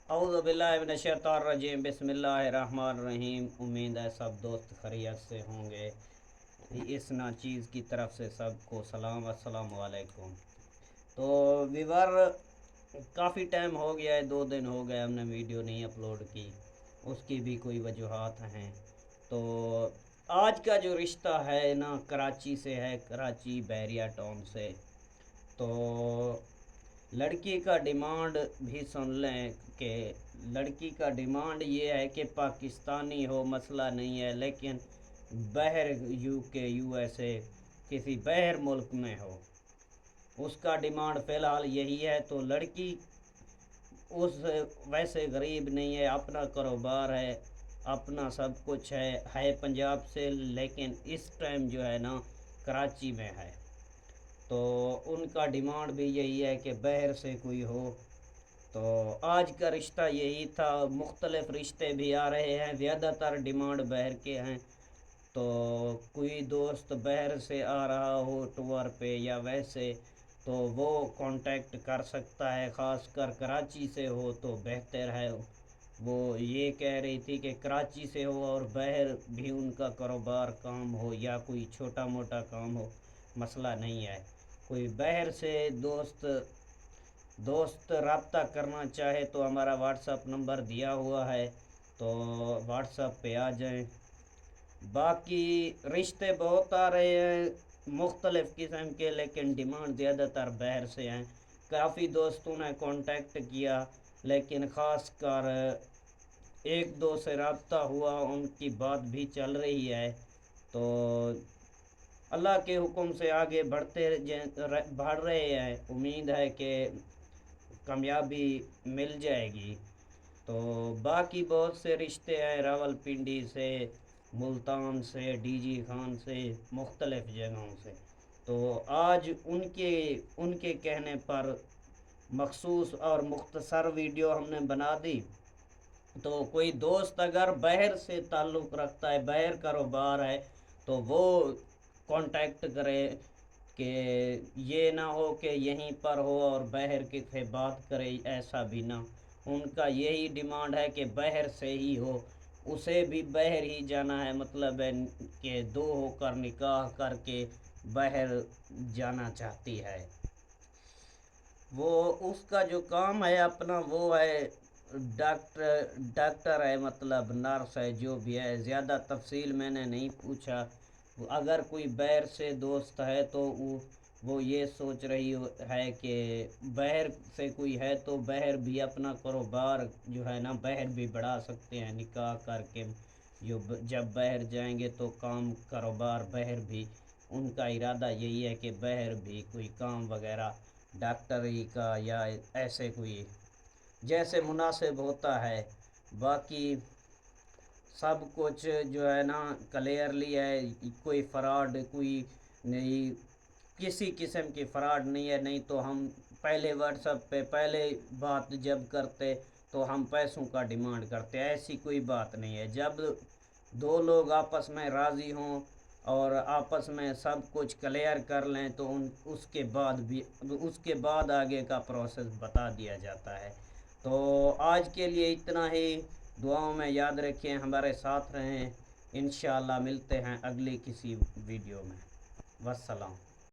औज़ु बिल्लाहि मिनश शैतानिर रजीम बिस्मिल्लाहिर रहमानिर रहीम। उम्मीद है सब दोस्त खैरियत से होंगे। इस ना चीज़ की तरफ से सबको सलाम, अस्सलाम वालेकुम। तो विवर काफ़ी टाइम हो गया है, 2 दिन हो गए हमने वीडियो नहीं अपलोड की। उसकी भी कोई वजूहात हैं। तो आज का जो रिश्ता है ना कराची से है, कराची बहरिया टाउन से। तो लड़की का डिमांड भी सुन लें कि लड़की का डिमांड ये है कि पाकिस्तानी हो, मसला नहीं है, लेकिन बाहर यूके यूएसए किसी बाहर मुल्क में हो। उसका डिमांड फ़िलहाल यही है। तो लड़की उस वैसे गरीब नहीं है, अपना कारोबार है, अपना सब कुछ है पंजाब से, लेकिन इस टाइम जो है ना कराची में है। तो उनका डिमांड भी यही है कि बाहर से कोई हो। तो आज का रिश्ता यही था। मुख्तलिफ़ रिश्ते भी आ रहे हैं, ज़्यादातर डिमांड बाहर के हैं। तो कोई दोस्त बाहर से आ रहा हो टूर पे या वैसे, तो वो कांटेक्ट कर सकता है। ख़ास कर कराची से हो तो बेहतर है। वो ये कह रही थी कि कराची से हो और बाहर भी उनका कारोबार काम हो या कोई छोटा मोटा काम हो, मसला नहीं है। कोई बाहर से दोस्त रब्ता करना चाहे तो हमारा व्हाट्सअप नंबर दिया हुआ है, तो व्हाट्सअप पे आ जाएं। बाकी रिश्ते बहुत आ रहे हैं मुख्तलिफ़ किस्म के, लेकिन डिमांड ज़्यादातर बाहर से हैं। काफ़ी दोस्तों ने कांटेक्ट किया, लेकिन ख़ास कर एक दो से रब्ता हुआ, उनकी बात भी चल रही है। तो अल्लाह के हुक्म से आगे बढ़ रहे हैं। उम्मीद है कि कामयाबी मिल जाएगी। तो बाकी बहुत से रिश्ते हैं, रावलपिंडी से, मुल्तान से, डीजी खान से, मुख्तलिफ़ जगहों से। तो आज उनके उनके कहने पर मखसूस और मुख्तसर वीडियो हमने बना दी। तो कोई दोस्त अगर बाहर से ताल्लुक़ रखता है, बाहर कारोबार है, तो वो कांटेक्ट करे कि ये ना हो कि यहीं पर हो और बाहर के से बात करे, ऐसा भी ना। उनका यही डिमांड है कि बाहर से ही हो, उसे भी बाहर ही जाना है। मतलब है कि दो होकर निकाह करके बाहर जाना चाहती है। वो उसका जो काम है अपना, वो है डॉक्टर है, मतलब नर्स है, जो भी है। ज़्यादा तफसील मैंने नहीं पूछा। अगर कोई बाहर से दोस्त है तो वो ये सोच रही है कि बाहर से कोई है तो बाहर भी अपना कारोबार जो है ना बाहर भी बढ़ा सकते हैं निकाह करके। जब बाहर जाएंगे तो काम कारोबार बाहर भी, उनका इरादा यही है कि बाहर भी कोई काम वगैरह डॉक्टरी का या ऐसे कोई जैसे मुनासिब होता है। बाकी सब कुछ जो है ना क्लियरली है, कोई फ़्रॉड कोई नहीं, किसी किस्म की फ़्रॉड नहीं है। नहीं तो हम पहले व्हाट्सएप पे पहले बात जब करते तो हम पैसों का डिमांड करते, ऐसी कोई बात नहीं है। जब दो लोग आपस में राज़ी हों और आपस में सब कुछ क्लियर कर लें तो उसके बाद आगे का प्रोसेस बता दिया जाता है। तो आज के लिए इतना ही। दुआओं में याद रखें, हमारे साथ रहें। इंशाअल्लाह मिलते हैं अगली किसी वीडियो में। वस्सलाम।